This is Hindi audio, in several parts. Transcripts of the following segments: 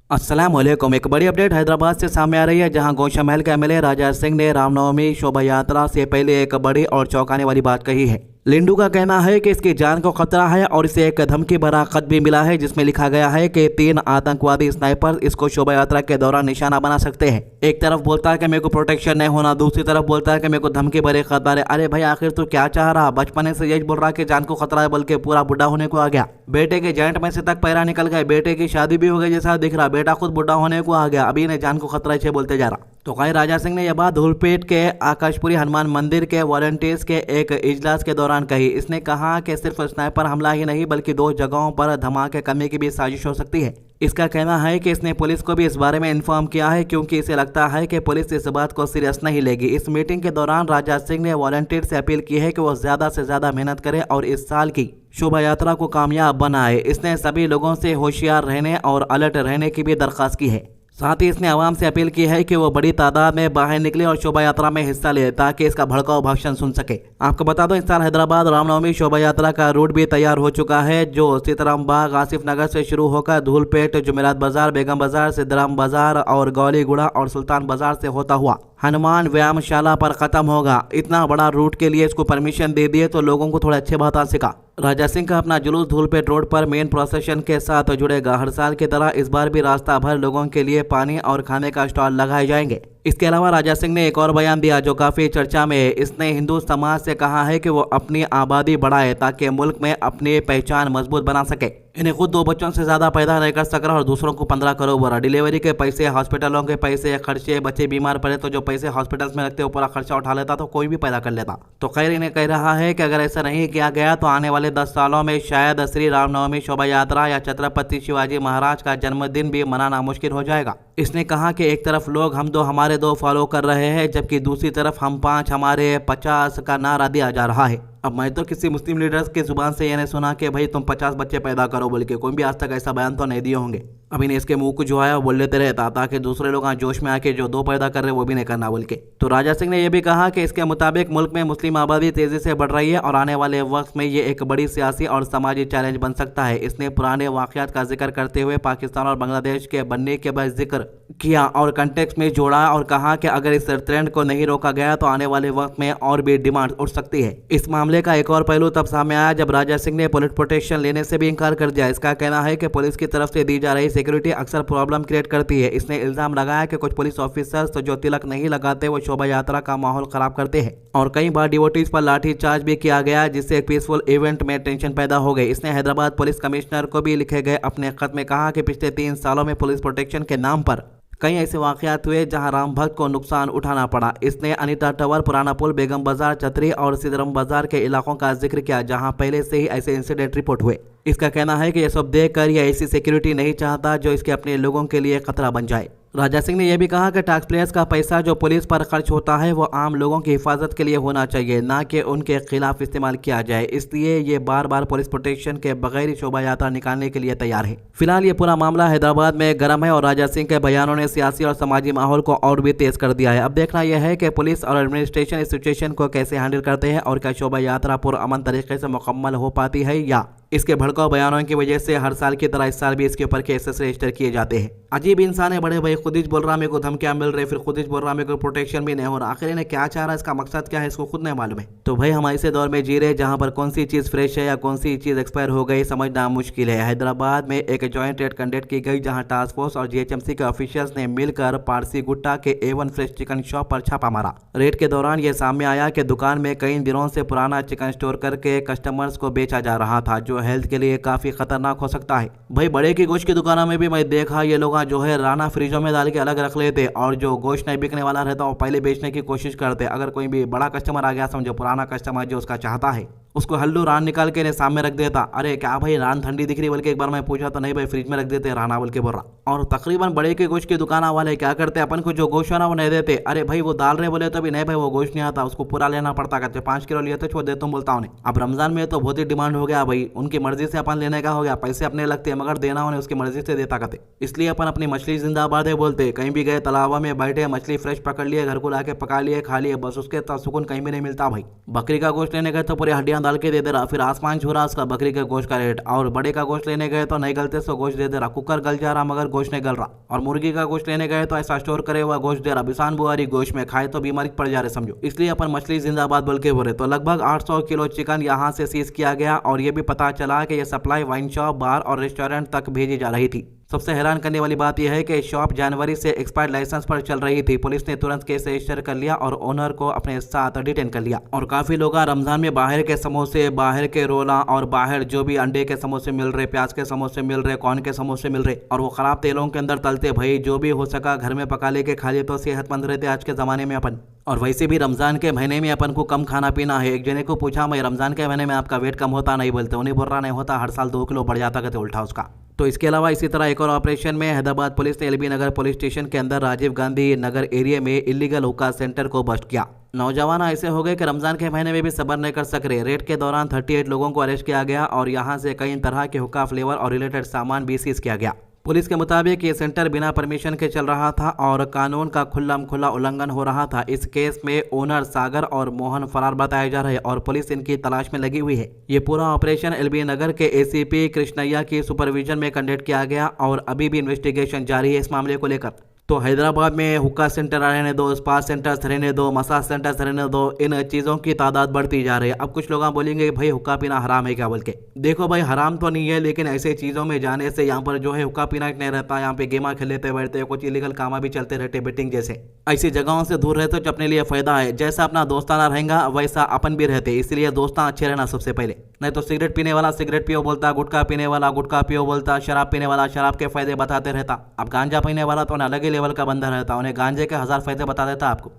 अस्सलामुअलैकुम। एक बड़ी अपडेट हैदराबाद से सामने आ रही है, जहां गौशा महल के एमएलए राजा सिंह ने रामनवमी शोभा यात्रा से पहले एक बड़ी और चौंकाने वाली बात कही है। लिंडू का कहना है कि इसकी जान को खतरा है और इसे एक धमकी भरा खत भी मिला है, जिसमें लिखा गया है कि 3 आतंकवादी स्नाइपर इसको शोभा यात्रा के दौरान निशाना बना सकते हैं। एक तरफ बोलता है कि मेरे को प्रोटेक्शन नहीं होना, दूसरी तरफ बोलता है कि मेरे को धमकी भरे खत आ रहे। अरे भाई, आखिर तू क्या चाह रहा? बचपने से यही बोल रहा कि जान को खतरा है, बल्कि पूरा बुढ़ा होने को आ गया। बेटे के जॉइंट में से तक पैरा निकल गए, बेटे की शादी भी हो गई जैसा दिख रहा, बेटा खुद बुढ़ा होने को आ गया, अभी इन्हें जान को खतरा है बोलते जा रहा। तो कहीं राजा सिंह ने यह बात धूलपेट के आकाशपुरी हनुमान मंदिर के वॉलंटियर्स के एक इजलास के दौरान कही। इसने कहा कि सिर्फ स्नाइपर हमला ही नहीं, बल्कि 2 जगहों पर धमाके करने की भी साजिश हो सकती है। इसका कहना है कि इसने पुलिस को भी इस बारे में इन्फॉर्म किया है, क्योंकि इसे लगता है कि पुलिस इस बात को सीरियस नहीं लेगी। इस मीटिंग के दौरान राजा सिंह ने वॉलंटियर से अपील की है कि वो ज्यादा से ज्यादा मेहनत करे और इस साल की शोभा यात्रा को कामयाब बनाए। इसने सभी लोगों से होशियार रहने और अलर्ट रहने की भी दरख्वास्त की है। साथ ही इसने आवाम से अपील की है कि वो बड़ी तादाद में बाहर निकले और शोभा यात्रा में हिस्सा ले, ताकि इसका भड़काऊ भाषण सुन सके। आपको बता दो, इस साल हैदराबाद रामनवमी शोभा यात्रा का रूट भी तैयार हो चुका है, जो सीताराम बाग आसिफ नगर से शुरू होकर धूलपेट, जुमेरात बाजार, बेगम बाजार, सिद्धराम बाजार और गौलीगुड़ा और सुल्तान बाजार से होता हुआ हनुमान व्यायामशाला पर खत्म होगा। इतना बड़ा रूट के लिए इसको परमिशन दे दिए तो लोगों को थोड़ा अच्छे बात आ सका। राजा सिंह का अपना जुलूस धूलपेट रोड पर मेन प्रोसेशन के साथ जुड़ेगा। हर साल की तरह इस बार भी रास्ता भर लोगों के लिए पानी और खाने का स्टॉल लगाए जाएंगे। इसके अलावा राजा सिंह ने एक और बयान दिया जो काफी चर्चा में है। इसने हिंदू समाज से कहा है कि वो अपनी आबादी बढ़ाए ताकि मुल्क में अपनी पहचान मजबूत बना सके। इन्हें खुद 2 बच्चों से ज्यादा पैदा नहीं कर सक रहा और दूसरों को 15 करोड़ बोला। डिलीवरी के पैसे, हॉस्पिटलों के पैसे, खर्चे, बच्चे बीमार पड़े तो जो पैसे हॉस्पिटल्स में लगते वो पूरा खर्चा उठा लेता, तो कोई भी पैदा कर लेता। तो खैर, इन्हें कह रहा है कि अगर ऐसा नहीं किया गया तो आने वाले 10 सालों में शायद श्री रामनवमी शोभा यात्रा या छत्रपति शिवाजी महाराज का जन्मदिन भी मनाना मुश्किल हो जाएगा। इसने कहा कि एक तरफ लोग हम 2 हमारे 2 फॉलो कर रहे हैं, जबकि दूसरी तरफ हम 5 हमारे 50 का नारा दिया जा रहा है। अब मैं तो किसी मुस्लिम लीडर्स की जुबान से ये नहीं सुना कि भाई तुम 50 बच्चे पैदा करो बोल के, कोई भी आज तक ऐसा बयान तो नहीं दिए होंगे। अब इन्हें इसके मुंह को जो है वो बोल लेते रहता, ताकि दूसरे लोग जोश में आके जो 2 पैदा कर रहे वो भी नहीं करना बोल के। तो राजा सिंह ने यह भी कहा कि इसके मुताबिक मुल्क में मुस्लिम आबादी तेजी से बढ़ रही है और आने वाले वक्त में ये एक बड़ी सियासी और समाजी चैलेंज बन सकता है। इसने पुराने वाकयात का जिक्र करते हुए पाकिस्तान और बांग्लादेश के बनने के बाद जिक्र किया और कंटेक्स्ट में जोड़ा और कहा कि अगर इस ट्रेंड को नहीं रोका गया तो आने वाले वक्त में और भी डिमांड उठ सकती है। इस मामले का एक और पहलू तब सामने आया जब राजा सिंह ने पुलिस प्रोटेक्शन लेने से भी इनकार कर दिया। इसका कहना है कि पुलिस की तरफ से दी जा रही सिक्योरिटी अक्सर प्रॉब्लम क्रिएट करती है। इसने इल्जाम लगाया कि कुछ पुलिस ऑफिसर्स तो जो तिलक नहीं लगाते वो शोभा यात्रा का माहौल खराब करते हैं और कई बार डिवोटीज पर लाठी चार्ज भी किया गया, जिससे एक पीसफुल इवेंट में टेंशन पैदा हो गई। इसने हैदराबाद पुलिस कमिश्नर को भी लिखे गए अपने खत में कहा कि पिछले 3 सालों में पुलिस प्रोटेक्शन के नाम पर कई ऐसे वाकयात हुए जहां राम भक्त को नुकसान उठाना पड़ा। इसने अनीता टावर, पुराना पुल, बेगम बाजार, चतरी और सिद्धराम बाजार के इलाकों का जिक्र किया, जहां पहले से ही ऐसे इंसिडेंट रिपोर्ट हुए। इसका कहना है कि यह सब देखकर यह ऐसी सिक्योरिटी नहीं चाहता जो इसके अपने लोगों के लिए खतरा बन जाए। राजा सिंह ने यह भी कहा कि टैक्स प्लेयर्स का पैसा जो पुलिस पर खर्च होता है वो आम लोगों की हिफाजत के लिए होना चाहिए, ना कि उनके खिलाफ इस्तेमाल किया जाए। इसलिए ये बार बार पुलिस प्रोटेक्शन के बगैर ही शोभा यात्रा निकालने के लिए तैयार है। फिलहाल ये पूरा मामला हैदराबाद में गर्म है और राजा सिंह के बयानों ने सियासी और समाजी माहौल को और भी तेज कर दिया है। अब देखना यह है कि पुलिस और एडमिनिस्ट्रेशन इस सिचुएशन को कैसे हैंडल करते हैं और क्या शोभा यात्रा पुरअमन तरीके से मुकम्मल हो पाती है या इसके भड़काऊ बयानों की वजह से हर साल की तरह इस साल भी इसके ऊपर केसेस रजिस्टर किए जाते हैं। अजीब इंसान है, बड़े भाई खुद ही बोल रहा मेरे को धमकियां मिल रही, फिर खुद ही बोल रहा मेरे को प्रोटेक्शन भी नहीं हो रहा। आखिर इन्हें क्या चाह रहा है, इसका मकसद क्या है, इसको खुद नहीं मालूम है। तो भाई हम ऐसे दौर में जी रहे जहां पर कौन सी चीज फ्रेश है या कौन सी चीज एक्सपायर हो गई समझना मुश्किल है। हैदराबाद में एक जॉइंट रेड कंडक्ट की गई जहां टास्क फोर्स और जीएचएमसी के ऑफिशियल्स ने मिलकर पारसी गुट्टा के A1 फ्रेश चिकन शॉप पर छापा मारा। रेड के दौरान यह सामने आया कि दुकान में कई दिनों से पुराना चिकन स्टोर करके कस्टमर्स को बेचा जा रहा था, जो हेल्थ के लिए काफी खतरनाक हो सकता है। भाई बड़े की गोश्त की दुकानों में भी मैं देखा ये लोग जो है राना फ्रिजों में डाल के अलग रख लेते और जो गोश्त नहीं बिकने वाला रहता वो पहले बेचने की कोशिश करते। अगर कोई भी बड़ा कस्टमर आ गया, समझो पुराना कस्टमर जो उसका चाहता है, उसको हल्लू रान निकाल के सामने रख देता। अरे क्या भाई रान ठंडी दिख रही, बल्कि एक बार मैं पूछा तो नहीं भाई फ्रिज में रख देते राना बोल के बोल रहा। और तकरीबन बड़े के गोश्त की दुकान वाले क्या करते, अपन को जो गोश्त ना वो नहीं देते। अरे भाई वो डाल रहे बोले तो भी नहीं भाई वो गोश्त नहीं आता, उसको पूरा लेना पड़ता। कहते 5 किलो लिए तो छोड़ दे तुम, बोलता उन्हें। अब रमजान में तो बहुत ही डिमांड हो गया भाई, उनकी मर्जी से अपन लेने का हो गया, पैसे अपने लगते हैं मगर देना उन्हें उसकी मर्जी से देता कहते। इसलिए अपन अपनी मछली जिंदाबाद है बोलते। कहीं भी गए तालाबा में बैठे, मछली फ्रेश पकड़ लिए, घर को लाके पका लिए, खा लिए, बस उसके सुकून कहीं भी नहीं मिलता भाई। बकरी का गोश्त लेने गए तो पूरी हड्डियां डाल के दे दे रहा, फिर आसमान छू रहा उसका बकरी के गोश्त का रेट। और बड़े का गोश्त लेने गए तो नहीं गलते सो गोश्त दे रहा, कुकर गल जा रहा मगर गोश्त नहीं गल रहा। और मुर्गी का गोश्त लेने गए तो ऐसा स्टोर करे हुआ गोश्त दे रहा, बिसान बुआरी गोश्त में खाए तो बीमारी पड़ जा रहे समझो। इसलिए अपन मछली जिंदाबाद बोल के बोले। तो लगभग 800 किलो चिकन यहाँ से सीज किया गया और ये भी पता चला कि यह सप्लाई वाइन शॉप, बार और रेस्टोरेंट तक भेजी जा रही थी। सबसे हैरान करने वाली बात यह है कि शॉप जनवरी से एक्सपायर्ड लाइसेंस पर चल रही थी। पुलिस ने तुरंत केस रजिस्टर कर लिया और ओनर को अपने साथ डिटेन कर लिया। और काफी लोग रमजान में बाहर के समोसे, बाहर के रोला और बाहर जो भी अंडे के समोसे मिल रहे, प्याज के समोसे मिल रहे, कॉर्न के समोसे मिल रहे और वो खराब तेलों के अंदर तलते। भाई जो भी हो सका घर में पका लेके खा लिए तो सेहतमंद रहते आज के जमाने में अपन। और वैसे भी रमजान के महीने में अपन को कम खाना पीना है। एक जने को पूछा मैं, रमजान के महीने में आपका वेट कम होता? नहीं बोलते, उन्हें बोल रहा नहीं होता, हर साल 2 किलो बढ़ जाता कहते उल्टा उसका। तो इसके अलावा इसी तरह एक और ऑपरेशन में हैदराबाद पुलिस ने एलबी नगर पुलिस स्टेशन के अंदर राजीव गांधी नगर एरिया में इलीगल हुक्का सेंटर को बस्ट किया। नौजवान ऐसे हो गए कि रमजान के महीने में भी सब्र नहीं कर सक रहे। रेड के दौरान 38 लोगों को अरेस्ट किया गया और यहां से कई तरह के हुक्का फ्लेवर और रिलेटेड सामान भी सीज किया गया। पुलिस के मुताबिक ये सेंटर बिना परमिशन के चल रहा था और कानून का खुल्ला उल्लंघन हो रहा था। इस केस में ओनर सागर और मोहन फरार बताए जा रहे हैं और पुलिस इनकी तलाश में लगी हुई है। ये पूरा ऑपरेशन एलबी नगर के एसीपी कृष्णैया की सुपरविजन में कंडक्ट किया गया और अभी भी इन्वेस्टिगेशन जारी है इस मामले को लेकर। तो हैदराबाद में हुक्का सेंटर रहने दो, स्पा सेंटर्स रहने दो, मसाज सेंटर्स रहने दो, इन चीज़ों की तादाद बढ़ती जा रही है। अब कुछ लोग बोलेंगे भाई हुक्का पीना हराम है क्या बोल के। देखो भाई हराम तो नहीं है, लेकिन ऐसे चीज़ों में जाने से यहाँ पर जो है हुक्का पीना नहीं रहता, यहाँ पे गेमा खेलते बैठते, कुछ इलीगल काम भी चलते रहते, बेटिंग जैसे। ऐसी जगहों से दूर रहते तो अपने लिए फ़ायदा है। जैसा अपना दोस्ताना रहेगा वैसा अपन भी रहते, इसलिए दोस्ताना अच्छे रहना सबसे पहले। नहीं तो सिगरेट पीने वाला सिगरेट पियो बोलता, गुटखा पीने वाला गुटखा पियो बोलता, शराब पीने वाला शराब के फायदे बताते रहता। अब गांजा पीने वाला तो अलग ही लेवल का बंदा रहता, उन्हें गांजे के 1000 फायदे बता देता आपको।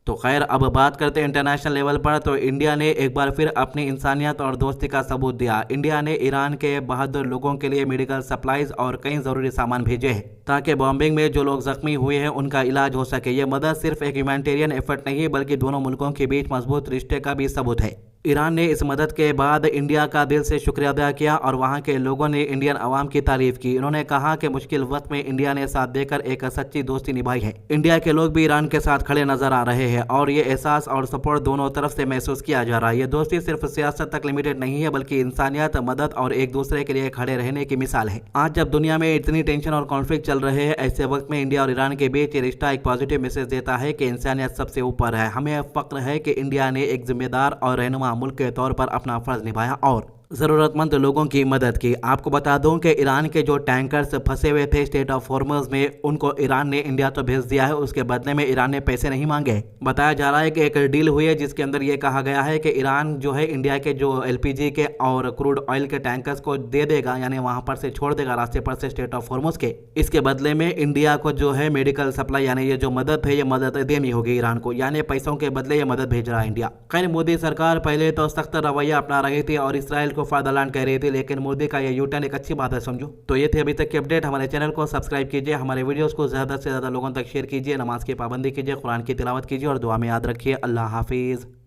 तो खैर अब बात करते हैं इंटरनेशनल लेवल पर। तो इंडिया ने एक बार फिर अपनी इंसानियत और दोस्ती का सबूत दिया। इंडिया ने ईरान के बहादुर लोगों के लिए मेडिकल सप्लाईज और कई ज़रूरी सामान भेजे हैं ताकि बॉम्बिंग में जो लोग जख्मी हुए हैं उनका इलाज हो सके। ये मदद सिर्फ एक ह्यूमैनिटेरियन एफर्ट नहीं बल्कि दोनों मुल्कों के बीच मजबूत रिश्ते का भी सबूत है। ईरान ने इस मदद के बाद इंडिया का दिल से शुक्रिया अदा किया और वहां के लोगों ने इंडियन अवाम की तारीफ की। उन्होंने कहा कि मुश्किल वक्त में इंडिया ने साथ देकर एक सच्ची दोस्ती निभाई है। इंडिया के लोग भी ईरान के साथ खड़े नजर आ रहे हैं और ये एहसास और सपोर्ट दोनों तरफ से महसूस किया जा रहा है। ये दोस्ती सिर्फ सियासत तक लिमिटेड नहीं है बल्कि इंसानियत, मदद और एक दूसरे के लिए खड़े रहने की मिसाल है। आज जब दुनिया में इतनी टेंशन और कॉन्फ्लिक्ट चल रहे हैं, ऐसे वक्त में इंडिया और ईरान के बीच ये रिश्ता एक पॉजिटिव मैसेज देता है कि इंसानियत सबसे ऊपर है। हमें फक्र है कि इंडिया ने एक जिम्मेदार और रहनुमा मुल्क के तौर पर अपना फर्ज निभाया और ज़रूरतमंद लोगों की मदद की। आपको बता दूं कि ईरान के जो टैंकर्स फंसे हुए थे स्टेट ऑफ हॉर्मुज़ में, उनको ईरान ने इंडिया तो भेज दिया है। उसके बदले में ईरान ने पैसे नहीं मांगे। बताया जा रहा है कि एक डील हुई है जिसके अंदर ये कहा गया है कि ईरान जो है इंडिया के जो एलपीजी के और क्रूड ऑयल के टैंकर्स को दे देगा, यानी वहां पर से छोड़ देगा रास्ते पर से स्टेट ऑफ हॉर्मुज़ के। इसके बदले में इंडिया को जो है मेडिकल सप्लाई यानी ये जो मदद है ये मदद देनी होगी ईरान को, यानी पैसों के बदले ये मदद भेज रहा है इंडिया। खैर मोदी सरकार पहले तो सख्त रवैया अपना रही थी और इसराइल को फायदालान कह रही थी, लेकिन मोदी का ये यूटर्न एक अच्छी बात है समझो। तो ये थे अभी तक की अपडेट। हमारे चैनल को सब्सक्राइब कीजिए, हमारे वीडियोस को ज़्यादा से ज़्यादा लोगों तक शेयर कीजिए, नमाज की पाबंदी कीजिए, कुरान की तिलावत कीजिए और दुआ में याद रखिए। अल्लाह हाफिज़।